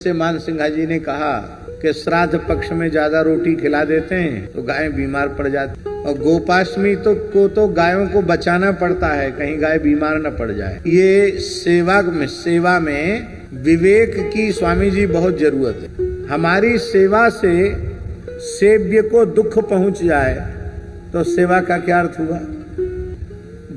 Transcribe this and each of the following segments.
से मान सिंघा जी ने कहा कि श्राद्ध पक्ष में ज्यादा रोटी खिला देते हैं तो गाय बीमार पड़ जाती, और गोपाष्टमी तो गायों को बचाना पड़ता है कहीं गाय बीमार न पड़ जाए। ये सेवा में विवेक की स्वामी जी बहुत जरूरत है। हमारी सेवा से सेव्य को दुख पहुंच जाए तो सेवा का क्या अर्थ हुआ।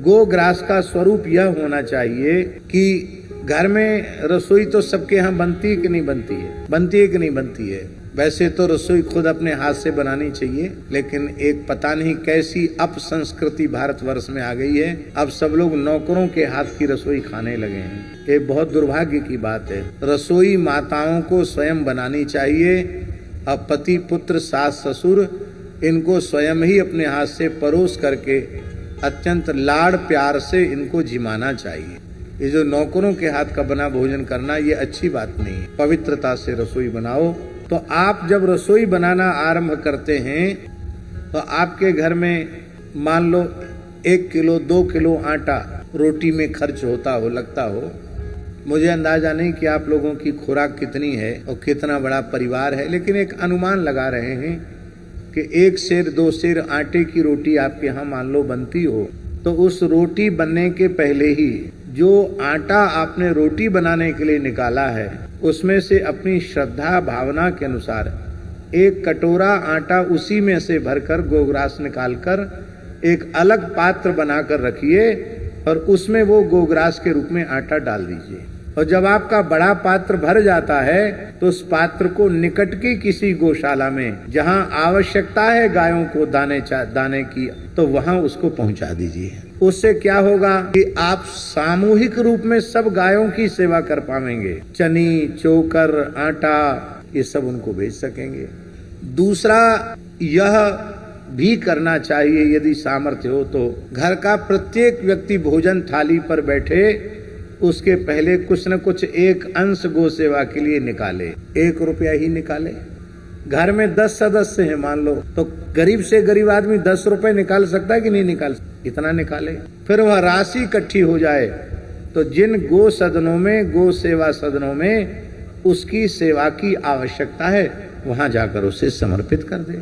गोग्रास का स्वरूप यह होना चाहिए कि घर में रसोई तो सबके यहाँ बनती है कि नहीं बनती है, बनती है कि नहीं बनती है। वैसे तो रसोई खुद अपने हाथ से बनानी चाहिए, लेकिन एक पता नहीं कैसी अपसंस्कृति भारतवर्ष में आ गई है। अब सब लोग नौकरों के हाथ की रसोई खाने लगे हैं। ये बहुत दुर्भाग्य की बात है। रसोई माताओं को स्वयं बनानी चाहिए। अब पति पुत्र सास ससुर इनको स्वयं ही अपने हाथ से परोस करके अत्यंत लाड़ प्यार से इनको जिमाना चाहिए। ये जो नौकरों के हाथ का बना भोजन करना ये अच्छी बात नहीं है। पवित्रता से रसोई बनाओ। तो आप जब रसोई बनाना आरंभ करते हैं तो आपके घर में मान लो 1 किलो 2 किलो आटा रोटी में खर्च होता हो, लगता हो। मुझे अंदाजा नहीं कि आप लोगों की खुराक कितनी है और कितना बड़ा परिवार है, लेकिन एक अनुमान लगा रहे हैं कि 1 सेर 2 सेर आटे की रोटी आपके यहाँ मान लो बनती हो, तो उस रोटी बनने के पहले ही जो आटा आपने रोटी बनाने के लिए निकाला है उसमें से अपनी श्रद्धा भावना के अनुसार 1 कटोरा आटा उसी में से भरकर गोग्रास निकालकर एक अलग पात्र बनाकर रखिए और उसमें वो गोग्रास के रूप में आटा डाल दीजिए। और जब आपका बड़ा पात्र भर जाता है तो उस पात्र को निकट की किसी गौशाला में जहां आवश्यकता है गायों को दाने की, तो वहां उसको पहुंचा दीजिए। उससे क्या होगा कि आप सामूहिक रूप में सब गायों की सेवा कर पाएंगे। चनी चोकर आटा ये सब उनको भेज सकेंगे। दूसरा यह भी करना चाहिए यदि सामर्थ्य हो तो घर का प्रत्येक व्यक्ति भोजन थाली पर बैठे उसके पहले कुछ न कुछ एक अंश गो सेवा के लिए निकाले। 1 रुपया ही निकाले। घर में 10 सदस्य हैं मान लो, तो गरीब से गरीब आदमी 10 रुपए निकाल सकता है कि नहीं निकाल सकता, इतना निकाले। फिर वह राशि इकट्ठी हो जाए तो जिन गो सदनों में गो सेवा सदनों में उसकी सेवा की आवश्यकता है वहां जाकर उसे समर्पित कर दे।